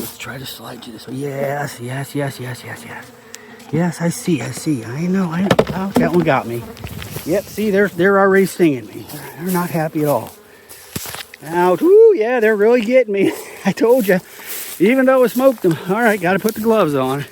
Let's try to slide you this way. Yes, yes, yes, yes, yes, yes. Yes, I see. I know. Oh, that one got me. Yep, see, they're already stinging me. They're not happy at all. Ouch. Woo, yeah, they're really getting me. I told you. Even though I smoked them. All right, got to put the gloves on.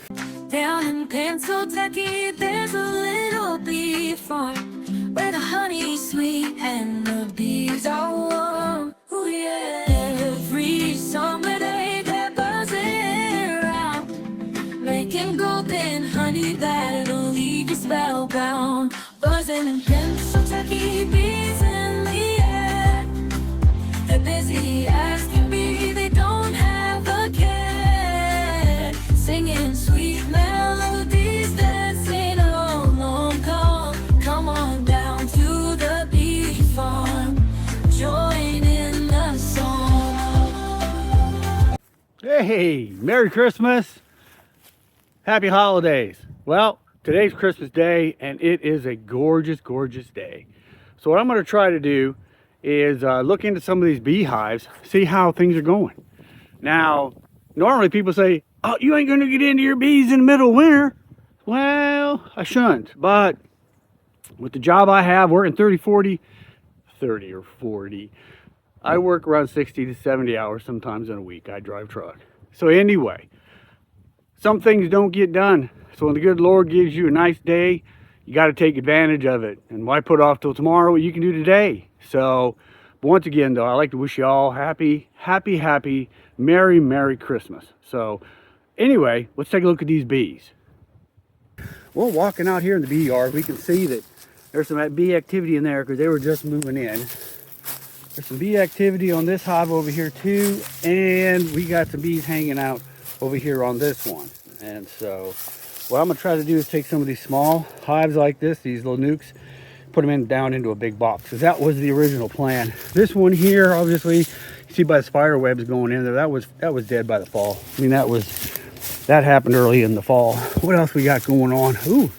Down in Pennsylvania, there's a little bee farm where the honey's sweet and the bees are warm. Ooh, yeah. Every summer they're buzzing around, making golden honey that'll leave you spellbound. Buzzing in Pennsylvania, bees in the air. They're busy as can be, they don't have a care. Singing sweet melodies that sing a long call. Come on down to the bee farm, join in the song. Hey, Merry Christmas. Happy holidays. Well, today's Christmas Day, and it is a gorgeous, gorgeous day. So what I'm going to try to do is look into some of these beehives, see how things are going. Now, normally people say, oh, you ain't going to get into your bees in the middle of winter. Well, I shouldn't, but with the job I have, working 30 or 40, I work around 60 to 70 hours sometimes in a week. I drive truck. So anyway, some things don't get done. So when the good Lord gives you a nice day, you got to take advantage of it. And why put off till tomorrow what you can do today? So once again, though, I'd like to wish you all happy, Merry Christmas. So anyway, let's take a look at these bees. Well, walking out here in the bee yard, we can see that there's some bee activity in there because they were just moving in. There's some bee activity on this hive over here too, and we got some bees hanging out over here on this one. And so what I'm going to try to do is take some of these small hives like this, these little nukes, put them down into a big box, because that was the original plan. This one here, obviously, you see by the spider webs going in there, that was dead by the fall. I mean, that happened early in the fall. What else we got going on? Ooh,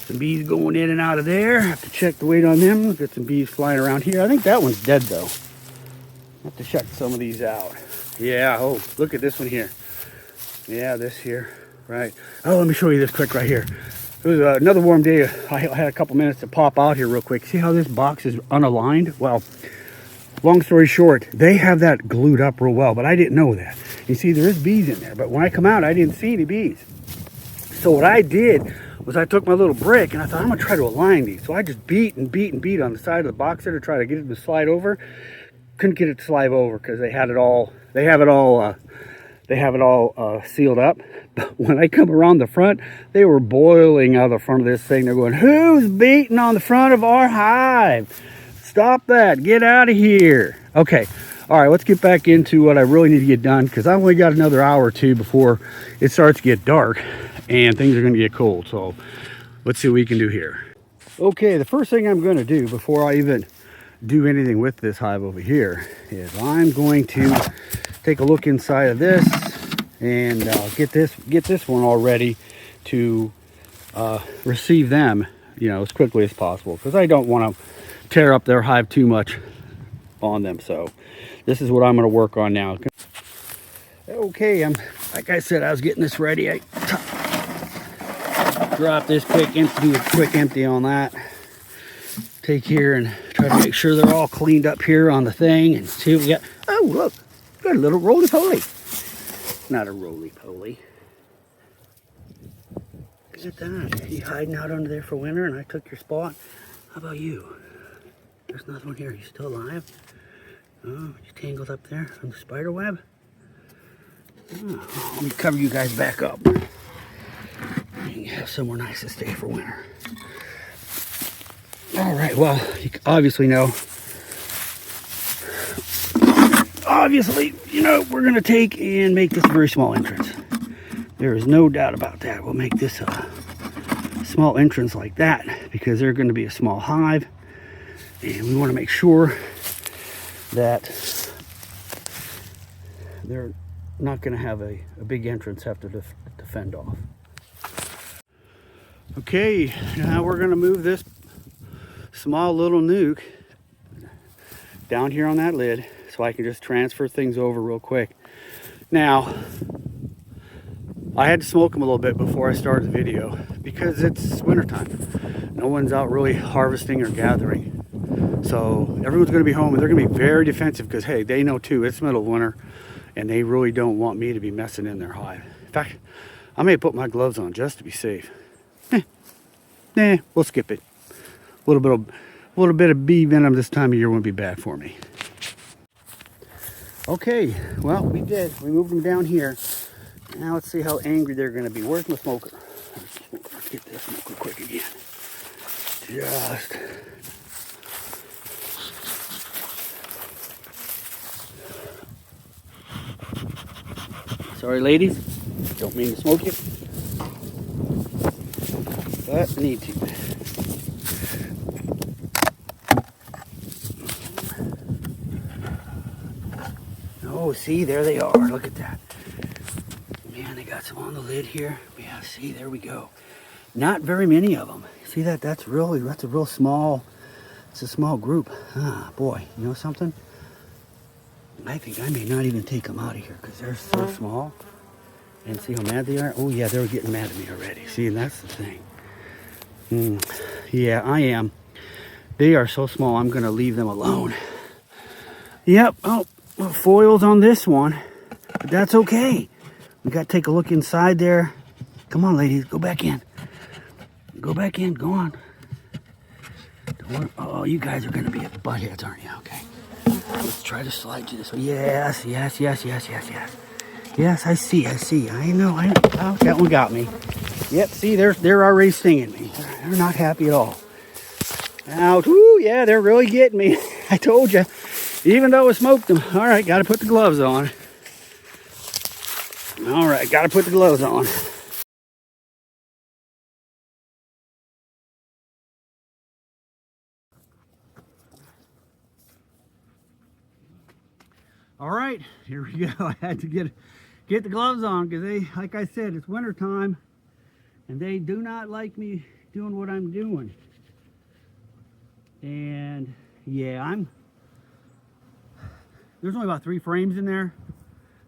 some bees going in and out of there. Have to check the weight on them. Got some bees flying around here. I think that one's dead though. Have to check some of these out. Yeah, oh, look at this one here. Yeah, this here, right. Oh, let me show you this quick right here. It was another warm day. I had a couple minutes to pop out here real quick. See how this box is unaligned? Well, long story short, they have that glued up real well, but I didn't know that. You see, there is bees in there, but when I come out, I didn't see any bees. So what I did was I took my little brick and I thought, I'm gonna try to align these. So I just beat on the side of the box there to try to get it to slide over. Couldn't get it to slide over because they have it all sealed up. But when I come around the front, they were boiling out of the front of this thing. They're going, who's beating on the front of our hive? Stop that, get out of here. Okay, all right, let's get back into what I really need to get done, because I only got another hour or two before it starts to get dark and things are going to get cold. So let's see what we can do here. Okay, the first thing I'm going to do before I even do anything with this hive over here is I'm going to take a look inside of this and get this one all ready to receive them, as quickly as possible, because I don't want to tear up their hive too much on them. So this is what I'm going to work on now. Okay, like I said, I was getting this ready. I drop this quick empty, do a quick empty on that. Take here and try to make sure they're all cleaned up here on the thing, and see what we got. Oh, look, got a little roly-poly. Not a roly-poly. Look at that. You hiding out under there for winter and I took your spot? How about you? There's another one here. You still alive? Oh, you tangled up there from the spider web? Oh, let me cover you guys back up. You can have somewhere nice to stay for winter. All right, well, you obviously know. We're going to take and make this a very small entrance. There is no doubt about that. We'll make this a small entrance like that because they're going to be a small hive. And we want to make sure that they're not going to have a big entrance have to fend off. Okay, now we're going to move this small little nuke down here on that lid so I can just transfer things over real quick. Now, I had to smoke them a little bit before I started the video because it's wintertime. No one's out really harvesting or gathering. So everyone's going to be home and they're going to be very defensive because, hey, they know too, it's middle of winter and they really don't want me to be messing in their hive. In fact, I may put my gloves on just to be safe. We'll skip it. A little bit of bee venom this time of year wouldn't be bad for me. Okay, well, we did. We moved them down here. Now let's see how angry they're going to be. Where's my smoker? Let's get this smoker quick again. Just... Sorry, ladies. Don't mean to smoke you. But I need to. Oh, see, there they are. Look at that. Man, they got some on the lid here. Yeah, see, there we go. Not very many of them. See that? That's a real small, it's a small group. Ah, boy, you know something? I think I may not even take them out of here because they're so small. And see how mad they are? Oh, yeah, they're getting mad at me already. See, and that's the thing. Yeah, I am. They are so small, I'm going to leave them alone. Yep. Oh, foils on this one. But that's okay. We got to take a look inside there. Come on, ladies. Go back in. Go back in. Go on. Oh, you guys are going to be at butt heads, aren't you? Okay. Let's try to slide you this way. Yes. Yes, I see. I know. Oh, that one got me. Yep, see, they're already stinging me. They're not happy at all. Ouch. Woo, yeah, they're really getting me. I told you. Even though I smoked them. All right, got to put the gloves on. All right, got to put the gloves on. All right, here we go. I had to get the gloves on because they, like I said, it's winter time and they do not like me doing what I'm doing. And yeah, there's only about 3 frames in there,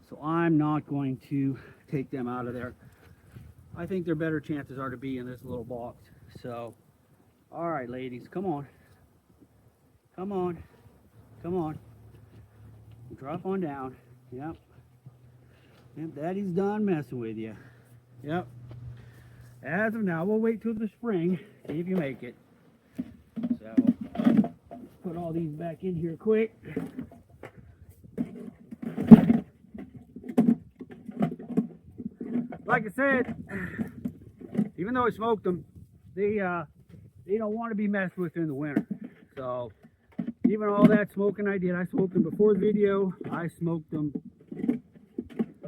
so I'm not going to take them out of there. I think their better chances are to be in this little box. So, all right, ladies, come on. Drop on down. Yep, Daddy's done messing with you. Yep. As of now, we'll wait till the spring, see if you make it. So, put all these back in here quick. Like I said, even though I smoked them, they don't want to be messed with in the winter. So, even all that smoking I did, I smoked them before the video. I smoked them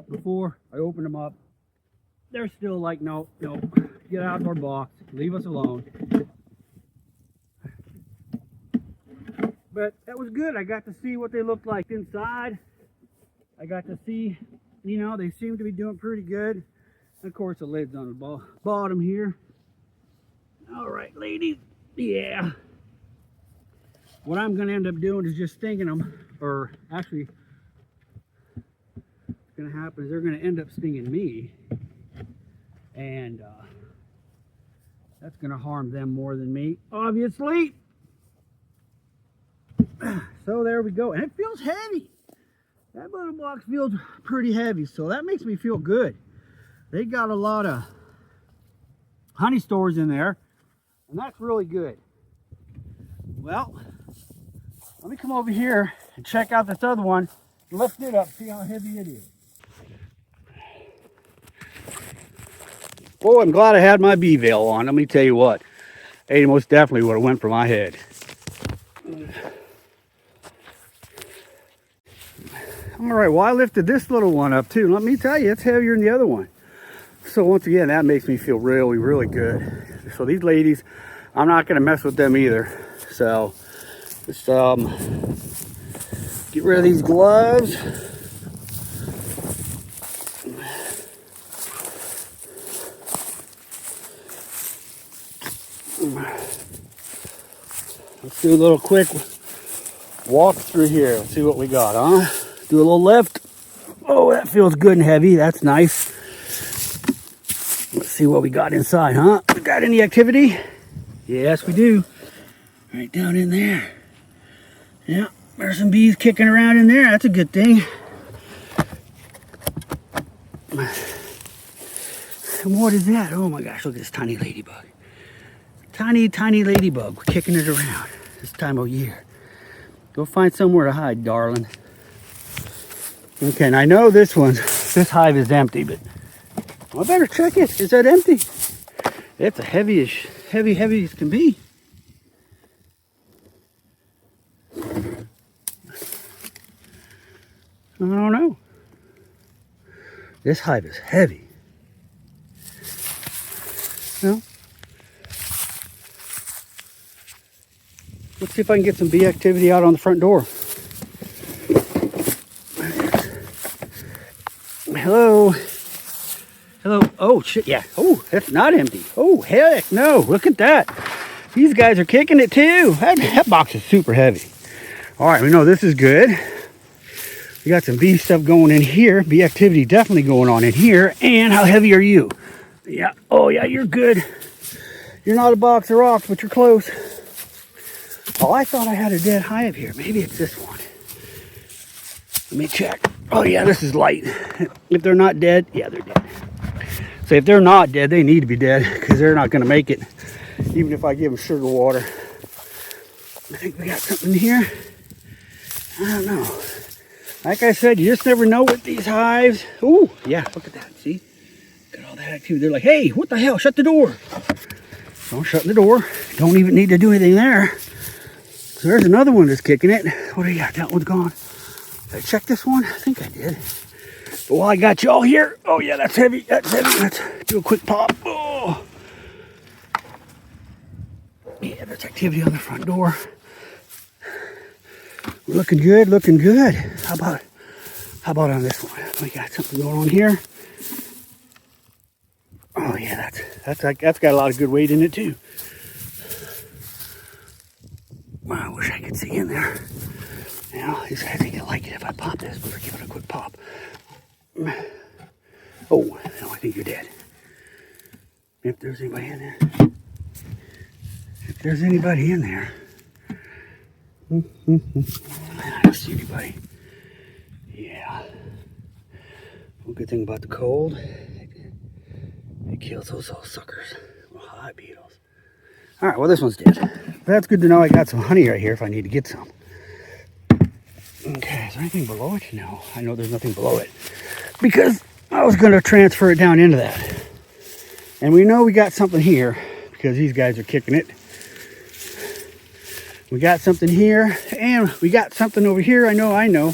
before I opened them up. They're still like, no, get out of our box, leave us alone. But that was good. I got to see what they looked like inside. I got to see, they seem to be doing pretty good. And of course, the lid's on the bottom here. All right, ladies. Yeah. What I'm going to end up doing is just stinging them, or actually, what's going to happen is they're going to end up stinging me, and that's going to harm them more than me, obviously. So there we go, and it feels heavy. That little box feels pretty heavy, so that makes me feel good. They got a lot of honey stores in there, and that's really good. Well, let me come over here and check out this other one. Lift it up, see how heavy it is. Oh, I'm glad I had my bee veil on. Let me tell you what, they most definitely would have went for my head. All right, well, I lifted this little one up too. Let me tell you, it's heavier than the other one. So once again, that makes me feel really, really good. So these ladies, I'm not going to mess with them either. So just get rid of these gloves. Let's do a little quick walk through here. Let's see what we got, huh? Do a little lift. Oh, that feels good and heavy. That's nice. Let's see what we got inside, huh? We got any activity? Yes, we do. Right down in there. Yeah, there's some bees kicking around in there. That's a good thing. And what is that? Oh my gosh, look at this tiny ladybug. Tiny, tiny ladybug. We're kicking it around this time of year. Go find somewhere to hide, darling. Okay, and I know this hive is empty, but I better check it. Is that empty? It's a heavy as can be. I don't know. This hive is heavy. Well, let's see if I can get some bee activity out on the front door. Hello. Hello. Oh, shit, yeah. Oh, that's not empty. Oh, heck no. Look at that. These guys are kicking it too. That box is super heavy. All right, we know this is good. We got some bee stuff going in here. Bee activity definitely going on in here. And how heavy are you? Yeah. Oh, yeah, you're good. You're not a box of rocks, but you're close. Oh, I thought I had a dead hive here. Maybe it's this one. Let me check. Oh, yeah, this is light. If they're not dead, yeah, they're dead. So if they're not dead, they need to be dead because they're not going to make it, even if I give them sugar water. I think we got something here. I don't know. Like I said, you just never know with these hives. Oh, yeah, look at that. See? Got all that activity. They're like, hey, what the hell? Shut the door. Don't shut the door. Don't even need to do anything there. So there's another one that's kicking it. What do you got? That one's gone. Did I check this one? I think I did. But while I got you all here, oh yeah, that's heavy. That's heavy. Let's do a quick pop. Oh. Yeah, there's activity on the front door. We're looking good, looking good. How about on this one? We got something going on here. Oh yeah, that's got a lot of good weight in it too. Wow, I wish I could see in there. You know, I think you'll like it if I pop this. Better give it a quick pop. Oh, no, I think you're dead. If there's anybody in there. If there's anybody in there. I don't see anybody. Yeah. One good thing about the cold, it kills those little suckers. Little hive beetles. Alright, well this one's dead. That's good to know I got some honey right here if I need to get some. Okay, is there anything below it? No, I know there's nothing below it. Because I was going to transfer it down into that. And we know we got something here because these guys are kicking it. We got something here and we got something over here. I know.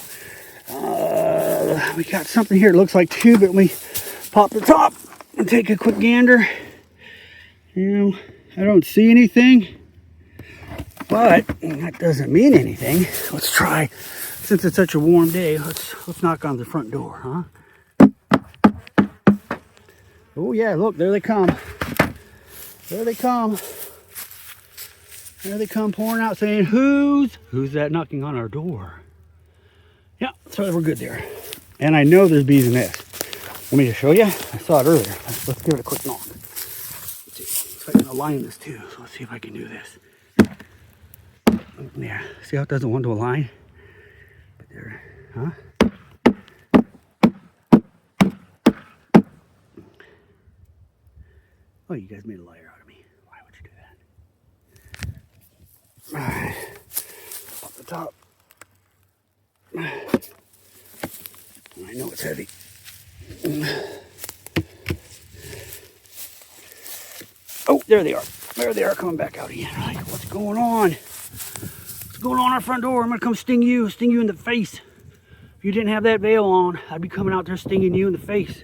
We got something here. It looks like two, but we pop the top and take a quick gander. You know, I don't see anything, but that doesn't mean anything. Let's try. Since it's such a warm day, let's knock on the front door, huh? Oh yeah, look, there they come. There they come. There they come pouring out saying, who's that knocking on our door? Yeah, so we're good there. And I know there's bees in this. Want me to show you? I saw it earlier. Let's give it a quick knock. Let's see if I can align this too. So let's see if I can do this. Yeah, see how it doesn't want to align? But there, huh? Oh, you guys made a liar out of me. Why would you do that? Alright. Up the top. I know it's heavy. Oh, there they are. There they are coming back out again. Like, what's going on? What's going on our front door? I'm gonna come sting you in the face. If you didn't have that veil on, I'd be coming out there stinging you in the face.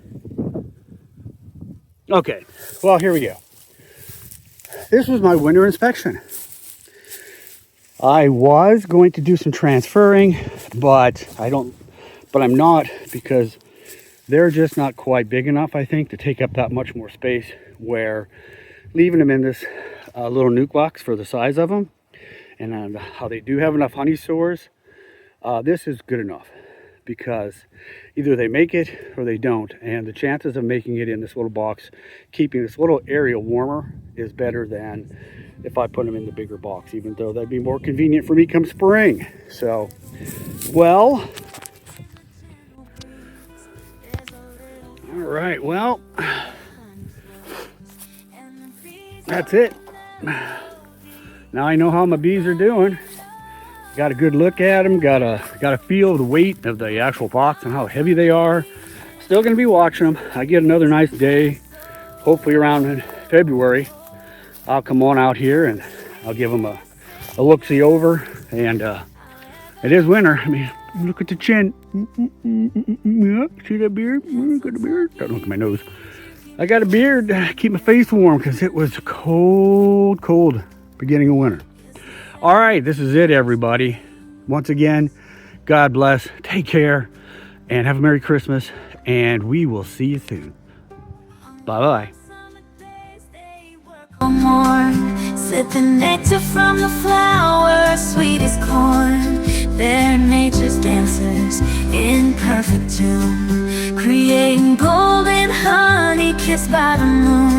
Okay, well, here we go. This was my winter inspection. I was going to do some transferring, but I'm not, because they're just not quite big enough, I think, to take up that much more space, where leaving them in this little nuke box for the size of them, and how they do have enough honey stores, this is good enough, because either they make it or they don't. And the chances of making it in this little box, keeping this little area warmer, is better than if I put them in the bigger box, even though that'd be more convenient for me come spring. So, well, all right, well, that's it. Now I know how my bees are doing. Got a good look at them, got a feel of the weight of the actual box and how heavy they are. Still gonna be watching them. I get another nice day, hopefully around in February. I'll come on out here and I'll give them a look-see over. And it is winter. I mean, look at the chin. Yeah, see that beard? Got a beard. Don't look at my nose. I got a beard to keep my face warm because it was cold, cold beginning of winter. All right, this is it, everybody. Once again, God bless. Take care and have a Merry Christmas. And we will see you soon. Bye-bye. More. Sip the nectar from the flowers, sweet as corn. They're nature's dancers in perfect tune, creating golden honey kissed by the moon.